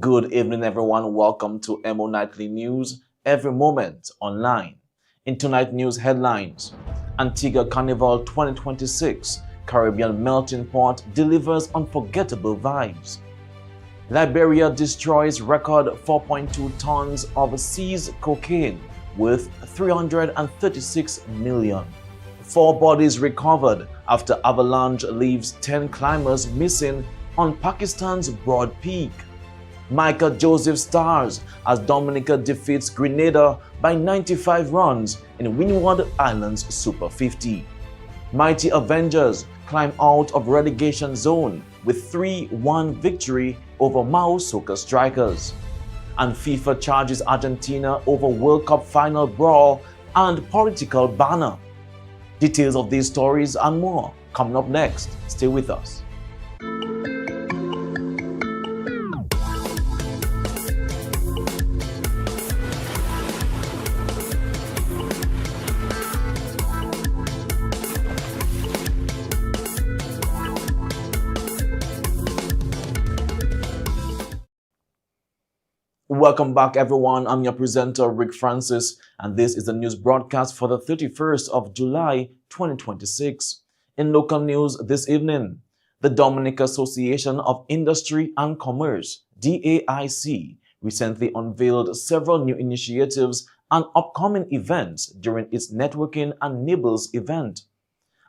Good evening, everyone. Welcome to Emo Nightly News, every moment online. In tonight's news headlines, Antigua Carnival 2026, Caribbean melting pot delivers unforgettable vibes. Liberia destroys record 4.2 tons of seized cocaine worth 336 million. 4 bodies recovered after avalanche leaves 10 climbers missing on Pakistan's Broad Peak. Michael Joseph stars as Dominica defeats Grenada by 95 runs in Windward Islands Super 50. Mighty Avengers climb out of relegation zone with 3-1 victory over Mao Soccer Strikers. And FIFA charges Argentina over World Cup final brawl and political banner. Details of these stories and more coming up next. Stay with us. Welcome back, everyone. I'm your presenter, Rick Francis, and this is the news broadcast for the 31st of July, 2026. In local news this evening, the Dominica Association of Industry and Commerce, DAIC, recently unveiled several new initiatives and upcoming events during its Networking and Nibbles event.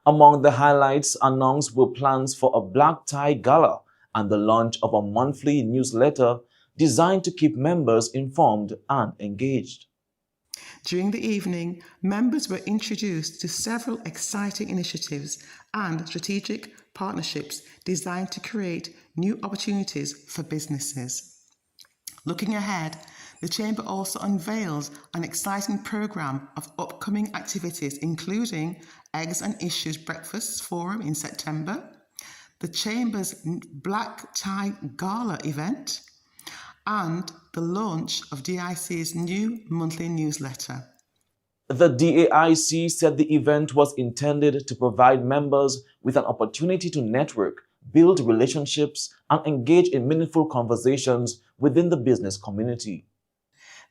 Among the highlights announced were plans for a black tie gala and the launch of a monthly newsletter designed to keep members informed and engaged. During the evening, members were introduced to several exciting initiatives and strategic partnerships designed to create new opportunities for businesses. Looking ahead, the Chamber also unveils an exciting programme of upcoming activities including Eggs and Issues Breakfast Forum in September, the Chamber's Black Tie Gala event, and the launch of DAIC's new monthly newsletter. The DAIC said the event was intended to provide members with an opportunity to network, build relationships, and engage in meaningful conversations within the business community.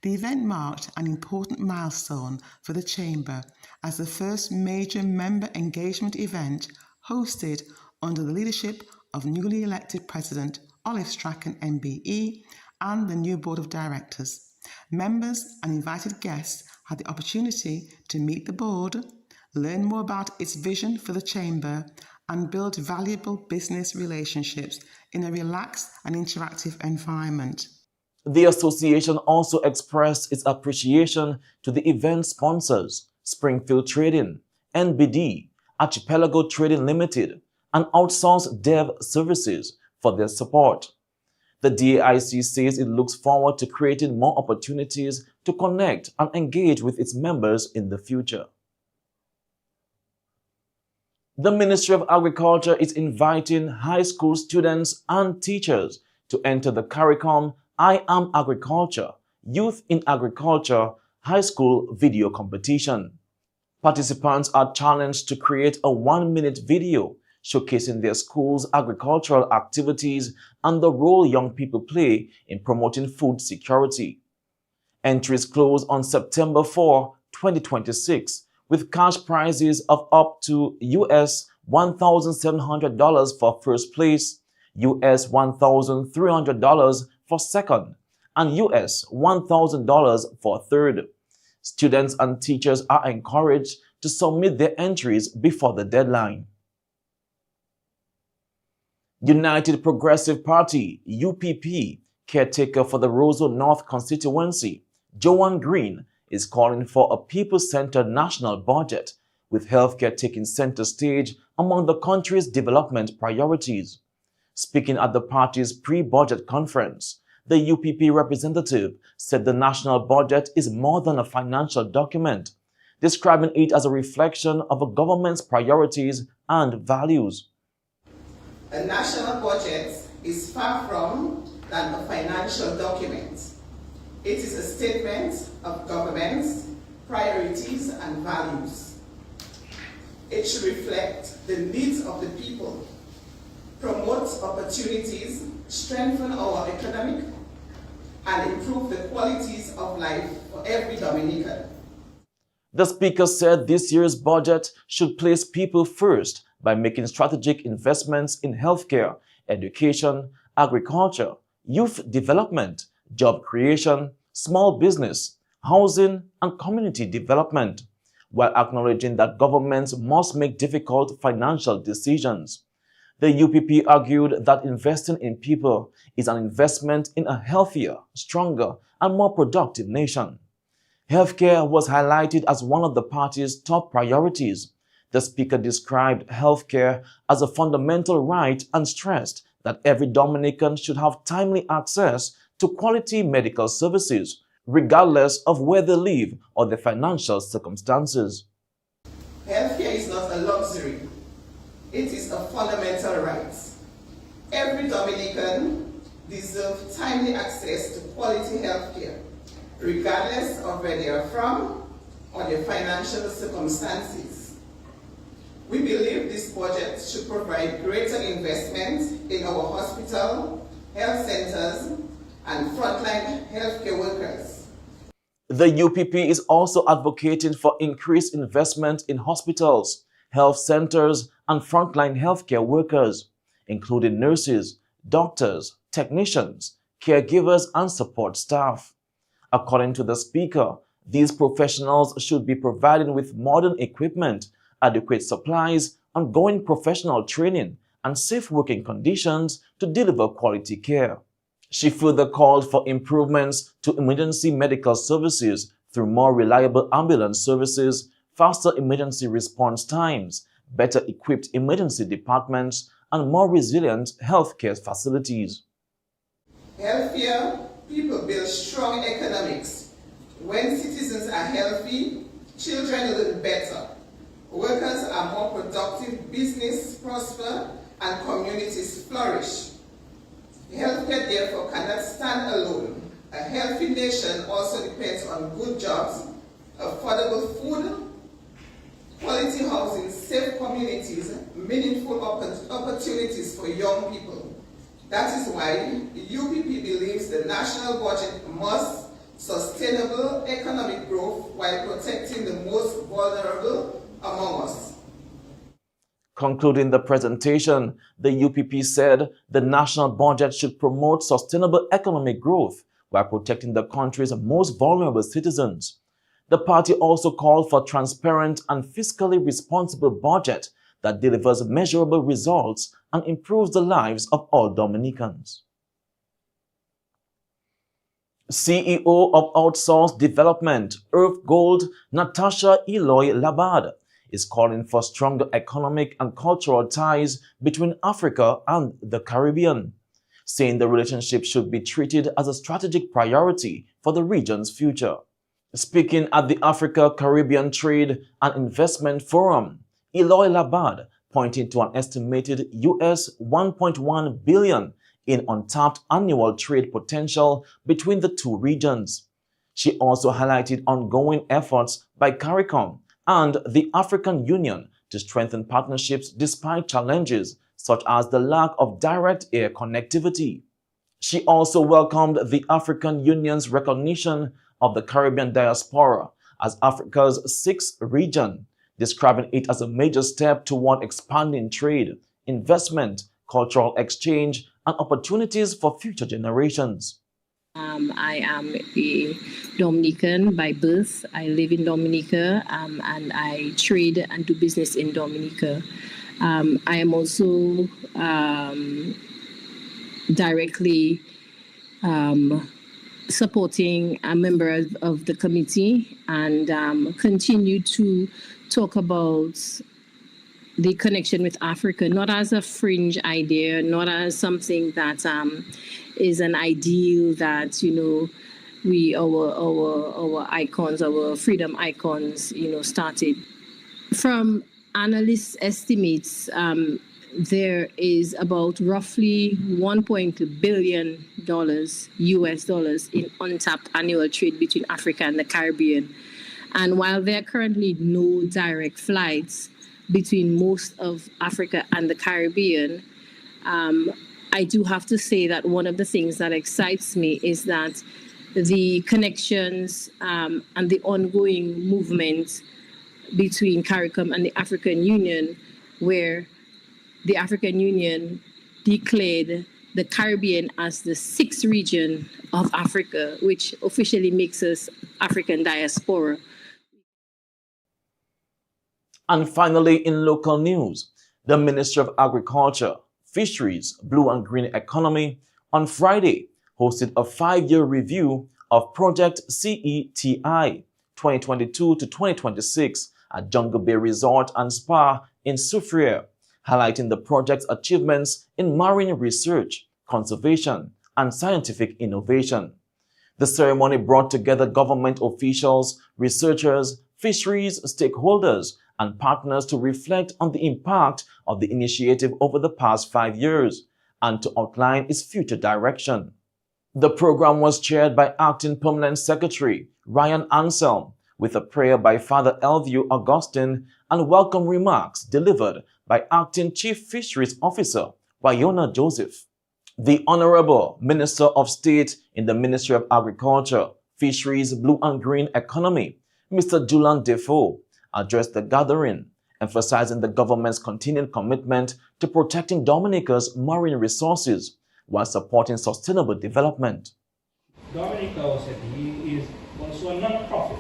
The event marked an important milestone for the Chamber as the first major member engagement event hosted under the leadership of newly elected President Olive Strachan MBE and the new Board of Directors. Members and invited guests had the opportunity to meet the board, learn more about its vision for the Chamber, and build valuable business relationships in a relaxed and interactive environment. The association also expressed its appreciation to the event sponsors, Springfield Trading, NBD, Archipelago Trading Limited, and Outsourced Dev Services for their support. The DAIC says it looks forward to creating more opportunities to connect and engage with its members in the future. The Ministry of Agriculture is inviting high school students and teachers to enter the CARICOM I Am Agriculture, Youth in Agriculture High School Video Competition. Participants are challenged to create a 1-minute video showcasing their school's agricultural activities and the role young people play in promoting food security. Entries close on September 4, 2026, with cash prizes of up to US $1,700 for first place, US $1,300 for second, and US $1,000 for third. Students and teachers are encouraged to submit their entries before the deadline. United Progressive Party, UPP, caretaker for the Roseau North constituency, Joanne Green, is calling for a people-centered national budget, with healthcare taking center stage among the country's development priorities. Speaking at the party's pre-budget conference, the UPP representative said the national budget is more than a financial document, describing it as a reflection of a government's priorities and values. A national budget is far from than a financial document. It is a statement of government's priorities and values. It should reflect the needs of the people, promote opportunities, strengthen our economic, and improve the qualities of life for every Dominican. The speaker said this year's budget should place people first by making strategic investments in healthcare, education, agriculture, youth development, job creation, small business, housing, and community development, while acknowledging that governments must make difficult financial decisions. The UPP argued that investing in people is an investment in a healthier, stronger, and more productive nation. Healthcare was highlighted as one of the party's top priorities. The speaker described healthcare as a fundamental right and stressed that every Dominican should have timely access to quality medical services, regardless of where they live or their financial circumstances. Healthcare is not a luxury. It is a fundamental right. Every Dominican deserves timely access to quality healthcare, regardless of where they are from or their financial circumstances. We believe this budget should provide greater investment in our hospital, health centers, and frontline healthcare workers. The UPP is also advocating for increased investment in hospitals, health centers, and frontline healthcare workers, including nurses, doctors, technicians, caregivers, and support staff. According to the speaker, these professionals should be provided with modern equipment, adequate supplies, ongoing professional training, and safe working conditions to deliver quality care. She further called for improvements to emergency medical services through more reliable ambulance services, faster emergency response times, better equipped emergency departments, and more resilient healthcare facilities. Healthier people build strong economics. When citizens are healthy, children learn better, workers are more productive, business prosper, and communities flourish. Healthcare therefore cannot stand alone. A healthy nation also depends on good jobs, affordable food, quality housing, safe communities, meaningful opportunities for young people. That is why the UPP believes the national budget must sustainable economic growth while protecting the most vulnerable among us. Concluding the presentation, the UPP said the national budget should promote sustainable economic growth while protecting the country's most vulnerable citizens. The party also called for transparent and fiscally responsible budget that delivers measurable results and improves the lives of all Dominicans. CEO of Outsourced Development, Earth Gold, Natasha Eloy Labad, is calling for stronger economic and cultural ties between Africa and the Caribbean, saying the relationship should be treated as a strategic priority for the region's future. Speaking at the Africa-Caribbean Trade and Investment Forum, Eloy Labad pointed to an estimated US $1.1 billion in untapped annual trade potential between the two regions. She also highlighted ongoing efforts by CARICOM and the African Union to strengthen partnerships despite challenges such as the lack of direct air connectivity. She also welcomed the African Union's recognition of the Caribbean diaspora as Africa's sixth region, describing it as a major step toward expanding trade, investment, cultural exchange, and opportunities for future generations. I am a Dominican by birth. I live in Dominica and I trade and do business in Dominica. I am also directly supporting a member of the committee and continue to talk about the connection with Africa, not as a fringe idea, not as something that is an ideal that, our icons, our freedom icons, started. From analysts' estimates, there is about roughly $1 billion US dollars in untapped annual trade between Africa and the Caribbean. And while there are currently no direct flights between most of Africa and the Caribbean, I do have to say that one of the things that excites me is that the connections and the ongoing movement between CARICOM and the African Union, where the African Union declared the Caribbean as the 6th region of Africa, which officially makes us African diaspora. And finally, in local news, the Ministry of Agriculture, Fisheries, Blue and Green Economy on Friday hosted a 5-year review of Project CETI 2022 to 2026 at Jungle Bay Resort and Spa in Soufriere, highlighting the project's achievements in marine research, conservation, and scientific innovation. The ceremony brought together government officials, researchers, fisheries stakeholders, and partners to reflect on the impact of the initiative over the past 5 years and to outline its future direction. The program was chaired by Acting Permanent Secretary Ryan Anselm, with a prayer by Father Elvio Augustine and welcome remarks delivered by Acting Chief Fisheries Officer Wayona Joseph. The Honorable Minister of State in the Ministry of Agriculture, Fisheries, Blue and Green Economy, Mr. Julian Defoe, addressed the gathering, emphasizing the government's continued commitment to protecting Dominica's marine resources while supporting sustainable development. Dominica CETI is also a non-profit.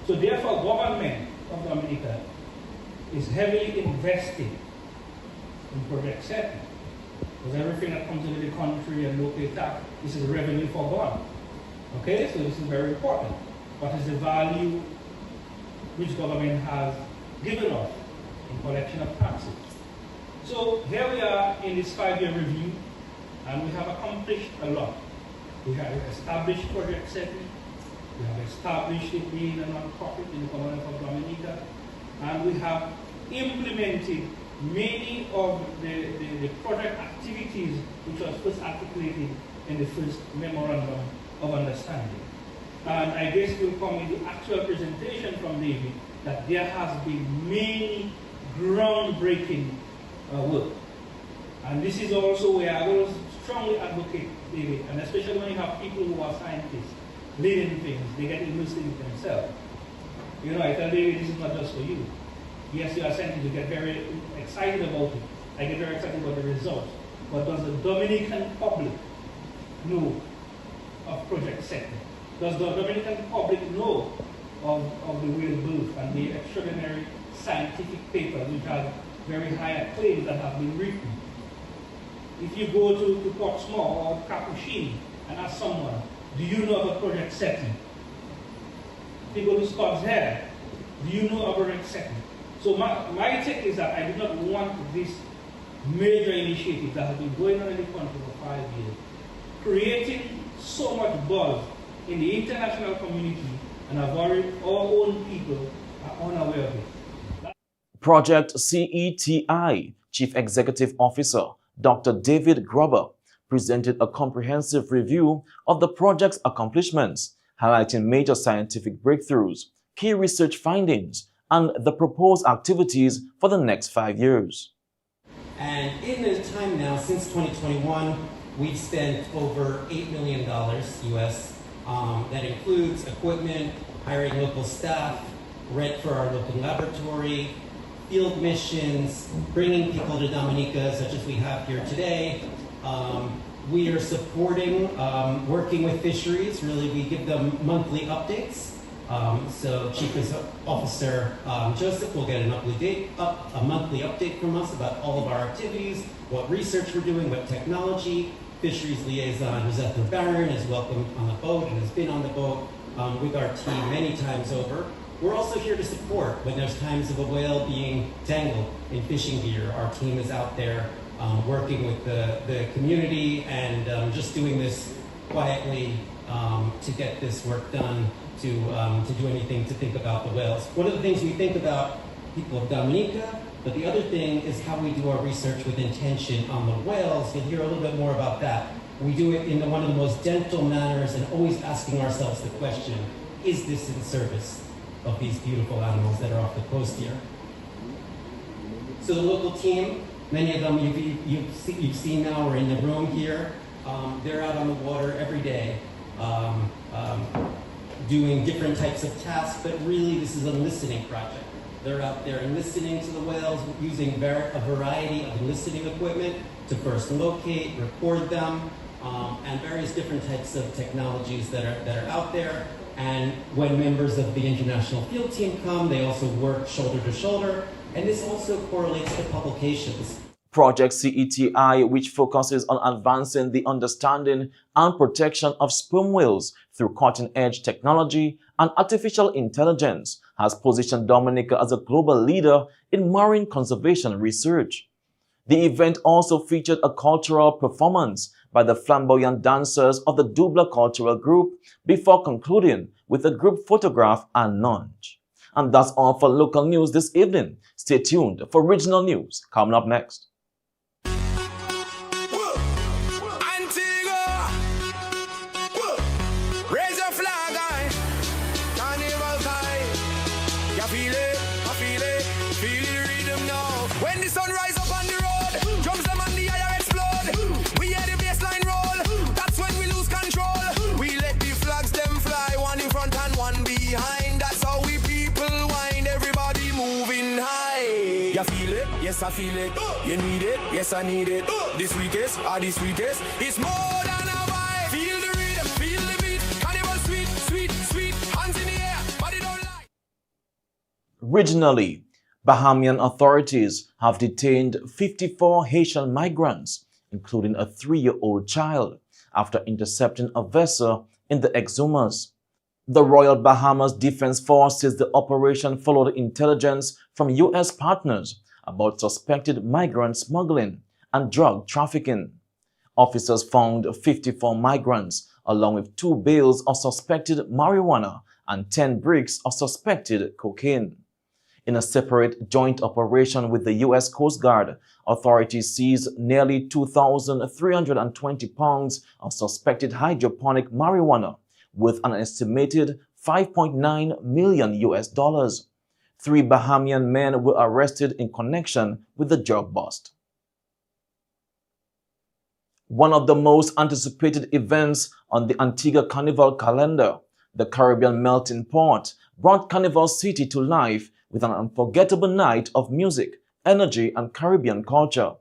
So therefore, government of Dominica is heavily investing in Project CETI. Because everything that comes into the country and local tax, this is revenue for God. Okay, so this is very important. What is the value which government has given us in collection of taxes? So here we are in this 5-year review, and we have accomplished a lot. We have established Project CETI, we have established it being a non-profit in the Commonwealth of Dominica, and we have implemented many of the project activities which was first articulated in the first Memorandum of Understanding. And I guess will come in the actual presentation from David that there has been many groundbreaking work. And this is also where I will strongly advocate, David, and especially when you have people who are scientists leading things, they get immersed in it themselves. You know, I tell David, this is not just for you. Yes, you are scientists, you get very excited about it. I get very excited about the results. But does the Dominican public know of Project CETI? Does the Dominican public know of the Will Booth and the extraordinary scientific papers which have very high acclaims that have been written? If you go to Portsmouth or Capuchin and ask someone, do you know about Project CETI? If you go to Scott's Head, do you know about Project CETI? So my take is that I do not want this major initiative that has been going on in the country for 5 years, creating so much buzz in the international community, and our own people are unaware of it. Project CETI Chief Executive Officer Dr. David Gruber presented a comprehensive review of the project's accomplishments, highlighting major scientific breakthroughs, key research findings, and the proposed activities for the next 5 years. And in the time now, since 2021, we've spent over $8 million US. That includes equipment, hiring local staff, rent for our local laboratory, field missions, bringing people to Dominica, such as we have here today. We are supporting, working with fisheries. Really, we give them monthly updates. So Chief Officer Joseph will get a monthly update from us about all of our activities, what research we're doing, what technology. Fisheries Liaison Joseph Barron is welcome on the boat and has been on the boat with our team many times over. We're also here to support when there's times of a whale being tangled in fishing gear. Our team is out there working with the community and just doing this quietly to get this work done, to do anything to think about the whales. One of the things we think about people of Dominica, but the other thing is how we do our research with intention on the whales. You'll hear a little bit more about that. We do it in one of the most gentle manners and always asking ourselves the question, is this in service of these beautiful animals that are off the coast here? So the local team, many of them you've seen now are in the room here. They're out on the water every day doing different types of tasks, but really this is a listening project. They're out there and listening to the whales using a variety of listening equipment to first locate, record them, and various different types of technologies that are out there. And when members of the international field team come, they also work shoulder to shoulder, and this also correlates to publications. Project CETI, which focuses on advancing the understanding and protection of sperm whales through cutting-edge technology and artificial intelligence, has positioned Dominica as a global leader in marine conservation research. The event also featured a cultural performance by the flamboyant dancers of the Dubla Cultural Group before concluding with a group photograph and lunch. And that's all for local news this evening. Stay tuned for regional news coming up next. Yes, I feel it. You need it. Yes, I need it. This weekest, it's more than a vibe. Feel the rhythm, feel the beat. Carnival sweet, sweet, sweet. Hands in the air, body don't lie. Regionally, Bahamian authorities have detained 54 Haitian migrants, including a 3-year-old child, after intercepting a vessel in the Exumas. The Royal Bahamas Defense Force says the operation followed intelligence from U.S. partners about suspected migrant smuggling and drug trafficking. Officers found 54 migrants along with 2 bales of suspected marijuana and 10 bricks of suspected cocaine. In a separate joint operation with the U.S. Coast Guard, authorities seized nearly 2,320 pounds of suspected hydroponic marijuana worth an estimated $5.9 million. 3 Bahamian men were arrested in connection with the drug bust. One of the most anticipated events on the Antigua Carnival calendar, the Caribbean Melting Pot, brought Carnival City to life with an unforgettable night of music, energy, and Caribbean culture.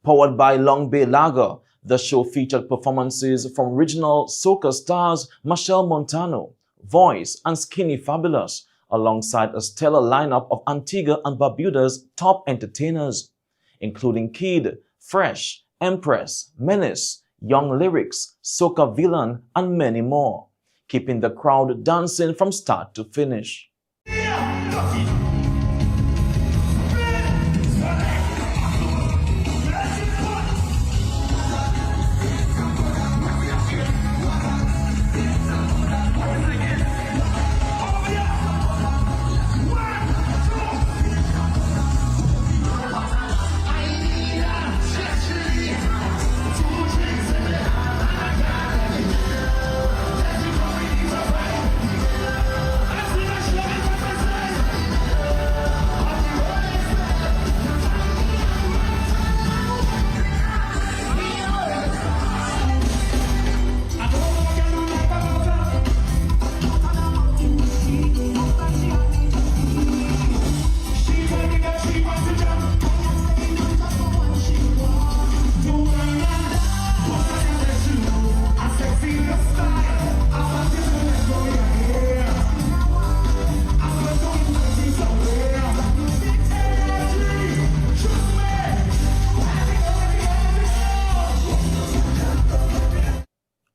Powered by Long Bay Lager, the show featured performances from regional soca stars Machelle Montano, Voice, and Skinny Fabulous, alongside a stellar lineup of Antigua and Barbuda's top entertainers, including Kid, Fresh, Empress, Menace, Young Lyrics, Soca Villain, and many more, keeping the crowd dancing from start to finish.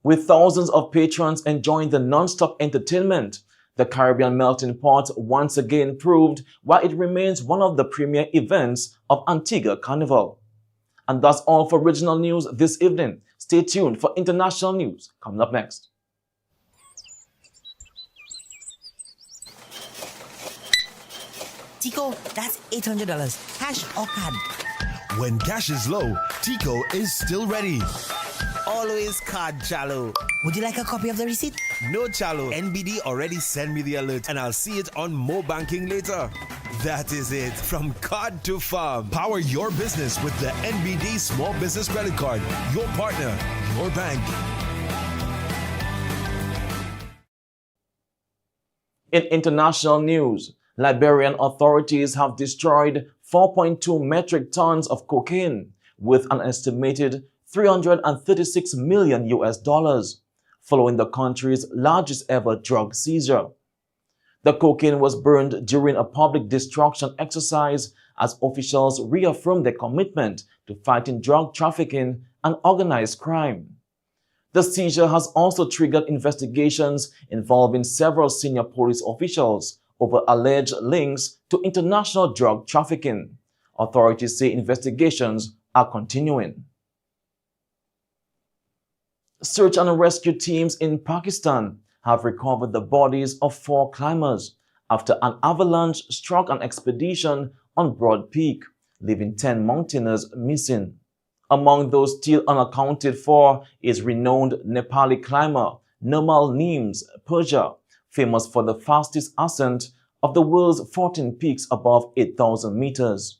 With thousands of patrons enjoying the non-stop entertainment, The Caribbean melting pot once again proved why it remains one of the premier events of Antigua Carnival. And that's all for regional news this evening. Stay tuned for international news coming up next. Tico, that's $800. Cash or card? When cash is low, Tico is still ready. Always card, Chalo. Would you like a copy of the receipt? No, Chalo. NBD already sent me the alert and I'll see it on Mo Banking later. That is it. From card to farm. Power your business with the NBD Small Business Credit Card. Your partner, your bank. In international news, Liberian authorities have destroyed 4.2 metric tons of cocaine with an estimated $336 million following the country's largest ever drug seizure. The cocaine was burned during a public destruction exercise as officials reaffirmed their commitment to fighting drug trafficking and organized crime. The seizure has also triggered investigations involving several senior police officials over alleged links to international drug trafficking. Authorities say investigations are continuing. Search and rescue teams in Pakistan have recovered the bodies of 4 climbers after an avalanche struck an expedition on Broad Peak, leaving 10 mountaineers missing. Among those still unaccounted for is renowned Nepali climber Nirmal Neems Purja, famous for the fastest ascent of the world's 14 peaks above 8,000 meters.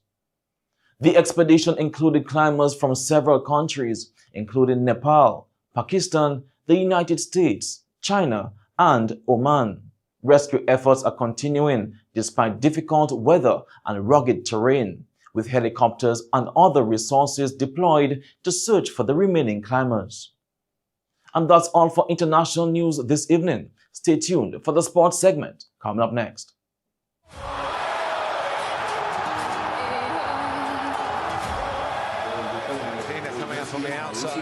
The expedition included climbers from several countries, including Nepal, Pakistan, the United States, China, and Oman. Rescue efforts are continuing despite difficult weather and rugged terrain, with helicopters and other resources deployed to search for the remaining climbers. And that's all for international news this evening. Stay tuned for the sports segment coming up next. Coming up on the outside.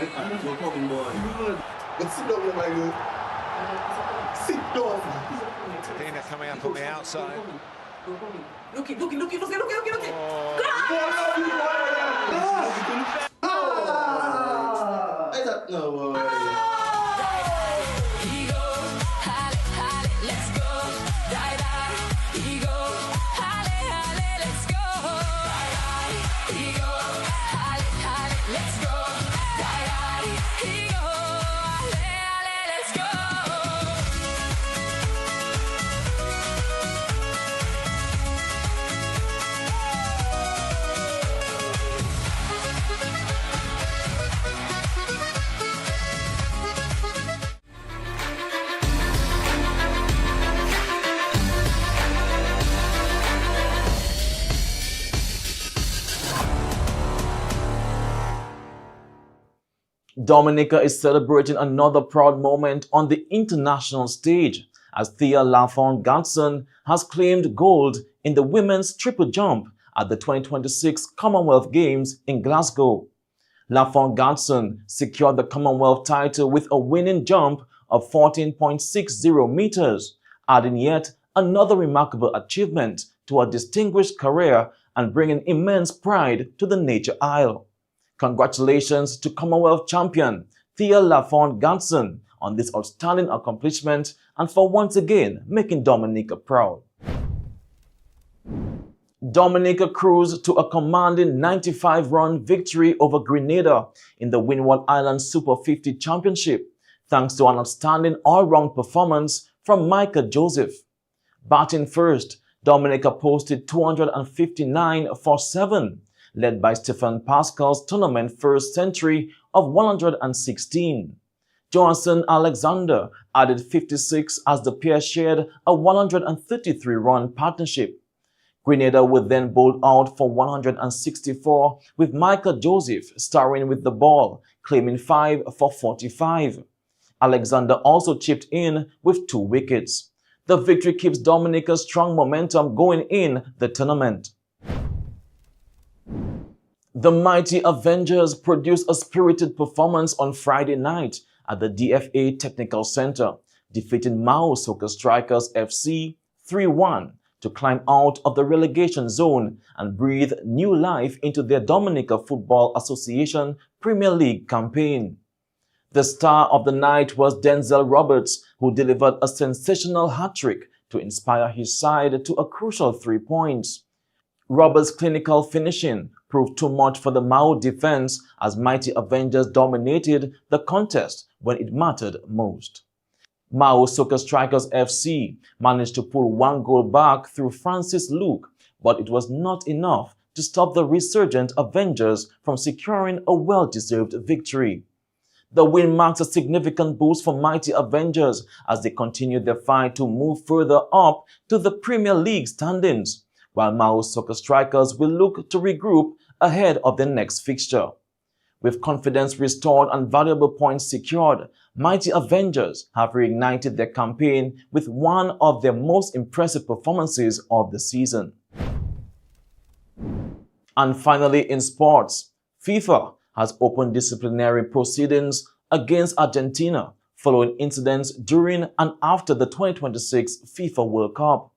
Sit down, my girl. Sit down. Dina coming up on the outside. Look it. Oh. I don't know. Dominica is celebrating another proud moment on the international stage as Thea Lafont-Gatson has claimed gold in the women's triple jump at the 2026 Commonwealth Games in Glasgow. Lafont-Gatson secured the Commonwealth title with a winning jump of 14.60 meters, adding yet another remarkable achievement to her distinguished career and bringing immense pride to the Nature Isle. Congratulations to Commonwealth champion Thea Lafont-Gatson on this outstanding accomplishment and for once again making Dominica proud. Dominica cruised to a commanding 95-run victory over Grenada in the Windward Island Super 50 Championship, thanks to an outstanding all-round performance from Micah Joseph. Batting first, Dominica posted 259 for 7, led by Stephen Pascal's tournament first century of 116. Johnson Alexander added 56 as the pair shared a 133-run partnership. Grenada would then bowl out for 164, with Micah Joseph starring with the ball, claiming 5 for 45. Alexander also chipped in with 2 wickets. The victory keeps Dominica's strong momentum going in the tournament. The mighty Avengers produced a spirited performance on Friday night at the DFA Technical Center, defeating Mao Soccer Strikers FC 3-1 to climb out of the relegation zone and breathe new life into their Dominica Football Association Premier League campaign. The star of the night was Denzel Roberts, who delivered a sensational hat-trick to inspire his side to a crucial 3 points. Roberts' clinical finishing proved too much for the Mao defense as Mighty Avengers dominated the contest when it mattered most. Mao Soccer Strikers FC managed to pull 1 goal back through Francis Luke, but it was not enough to stop the resurgent Avengers from securing a well-deserved victory. The win marks a significant boost for Mighty Avengers as they continue their fight to move further up to the Premier League standings, while Mao Soccer Strikers will look to regroup ahead of the next fixture. With confidence restored and valuable points secured, Mighty Avengers have reignited their campaign with one of their most impressive performances of the season. And finally, in sports, FIFA has opened disciplinary proceedings against Argentina following incidents during and after the 2026 FIFA World Cup.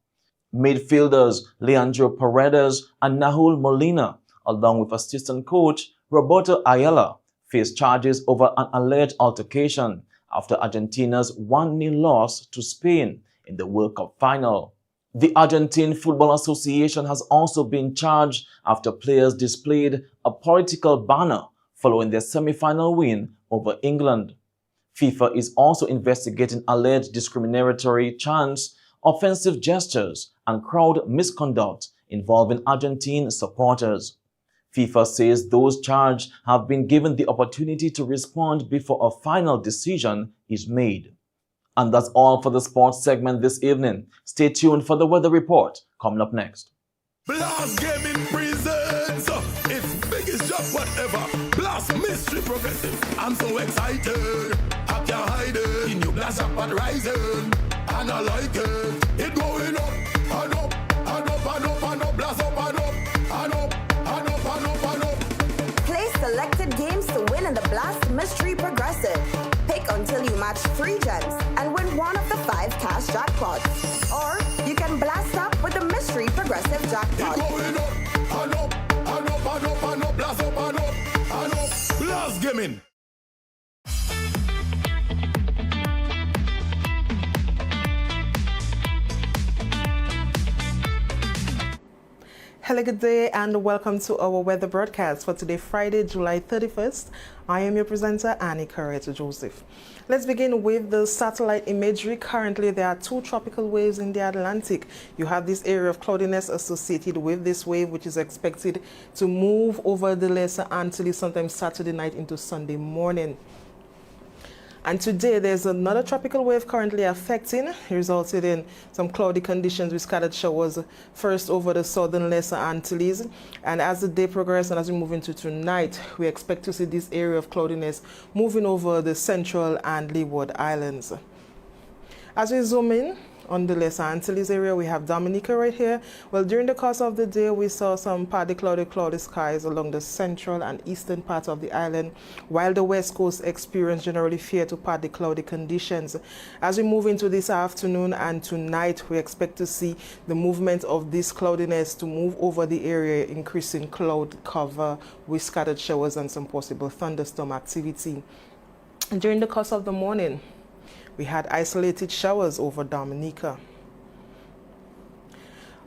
Midfielders Leandro Paredes and Nahuel Molina, along with assistant coach Roberto Ayala, face charges over an alleged altercation after Argentina's 1-0 loss to Spain in the World Cup final. The Argentine Football Association has also been charged after players displayed a political banner following their semi-final win over England. FIFA is also investigating alleged discriminatory chants, offensive gestures, and crowd misconduct involving Argentine supporters. FIFA says those charged have been given the opportunity to respond before a final decision is made. And that's all for the sports segment this evening. Stay tuned for the weather report coming up next. Blast Gaming presents its biggest job whatever. Blast Mystery Progressive. I'm so excited. I can't hide it. In your blast up and rising. And I like it. It going up and up and up and up and up. Blast up and up and up and up and up and up. Play selected games to win in the Blast Mystery Progressive. Pick until you match 3 gems and win one of the 5 cash jackpots. Or you can blast up with the Mystery Progressive jackpot. It going up and up and up and up and up. Blast up and up and up. Blast Gaming. Hello, good day, and welcome to our weather broadcast for today, Friday, July 31st. I am your presenter, Annie Corretta Joseph. Let's begin with the satellite imagery. Currently, there are 2 tropical waves in the Atlantic. You have this area of cloudiness associated with this wave, which is expected to move over the Lesser Antilles sometime Saturday night into Sunday morning. And today, there's another tropical wave currently affecting, resulting in some cloudy conditions with scattered showers first over the southern Lesser Antilles. And as the day progresses and as we move into tonight, we expect to see this area of cloudiness moving over the Central and Leeward Islands. As we zoom in on the Lesser Antilles area, we have Dominica right here. Well, during the course of the day, we saw some partly cloudy skies along the central and eastern parts of the island, while the west coast experienced generally fair to partly cloudy conditions. As we move into this afternoon and tonight, we expect to see the movement of this cloudiness to move over the area, increasing cloud cover with scattered showers and some possible thunderstorm activity. During the course of the morning, we had isolated showers over Dominica.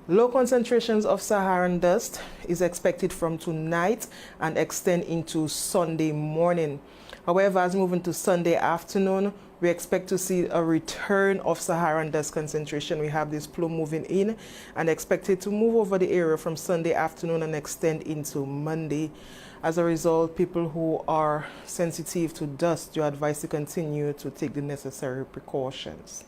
Low concentrations of Saharan dust is expected from tonight and extend into Sunday morning. However, as we move into Sunday afternoon, we expect to see a return of Saharan dust concentration. We have this plume moving in and expected to move over the area from Sunday afternoon and extend into Monday. As a result, people who are sensitive to dust, you're advised to continue to take the necessary precautions.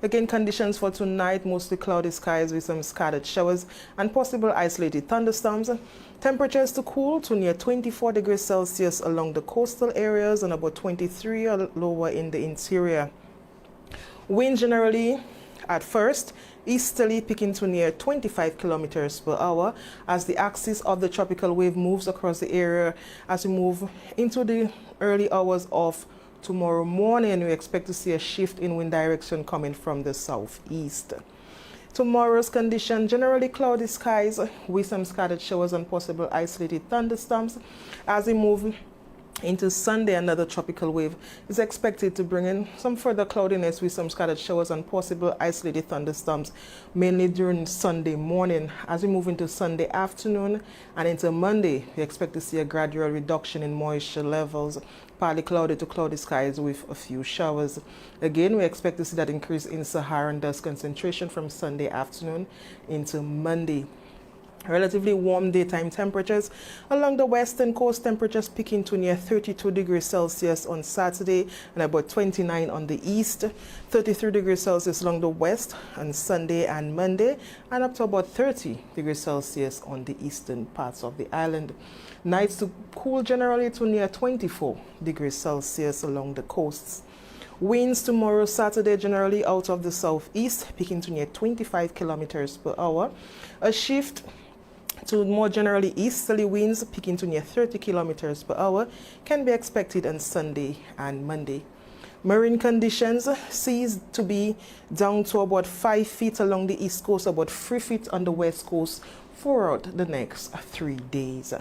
Again, conditions for tonight, mostly cloudy skies with some scattered showers and possible isolated thunderstorms. Temperatures to cool to near 24 degrees Celsius along the coastal areas and about 23 or lower in the interior. Wind generally at first easterly picking to near 25 kilometers per hour as the axis of the tropical wave moves across the area as we move into the early hours of Tomorrow morning, we expect to see a shift in wind direction coming from the southeast. Tomorrow's condition, generally cloudy skies with some scattered showers and possible isolated thunderstorms. As we move into Sunday, another tropical wave is expected to bring in some further cloudiness with some scattered showers and possible isolated thunderstorms, mainly during Sunday morning. As we move into Sunday afternoon and into Monday, we expect to see a gradual reduction in moisture levels, partly cloudy to cloudy skies with a few showers. Again, we expect to see that increase in Saharan dust concentration from Sunday afternoon into Monday. Relatively warm daytime temperatures along the western coast, temperatures peaking to near 32 degrees Celsius on Saturday and about 29 on the east, 33 degrees Celsius along the west on Sunday and Monday, and up to about 30 degrees Celsius on the eastern parts of the island. Nights to cool generally to near 24 degrees Celsius along the coasts. Winds tomorrow, Saturday, generally out of the southeast, peaking to near 25 kilometers per hour. A shift to more generally easterly winds, peaking to near 30 kilometers per hour, can be expected on Sunday and Monday. Marine conditions, seas to be down to about 5 feet along the east coast, about 3 feet on the west coast throughout the next 3 days.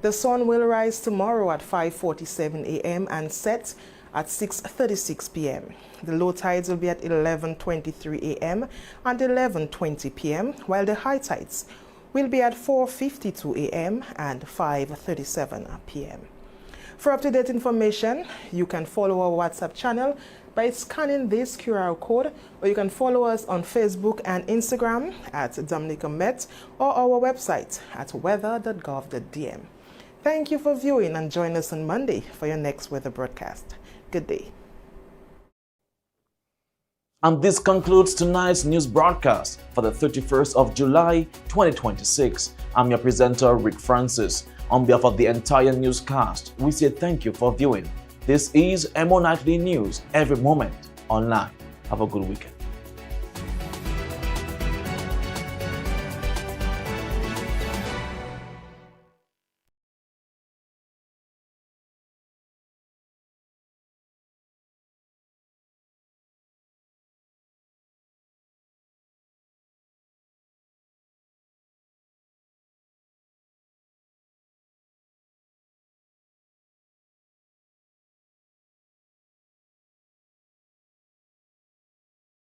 The sun will rise tomorrow at 5:47 a.m. and set at 6:36 p.m. The low tides will be at 11:23 a.m. and 11:20 p.m., while the high tides will be at 4:52 a.m. and 5:37 p.m. For up-to-date information, you can follow our WhatsApp channel by scanning this QR code, or you can follow us on Facebook and Instagram at Dominica Met, or our website at weather.gov.dm. Thank you for viewing, and join us on Monday for your next weather broadcast. Good day. And this concludes tonight's news broadcast for the 31st of July, 2026. I'm your presenter, Rick Francis. On behalf of the entire newscast, we say thank you for viewing. This is Emo Nightly News, every moment online. Have a good weekend.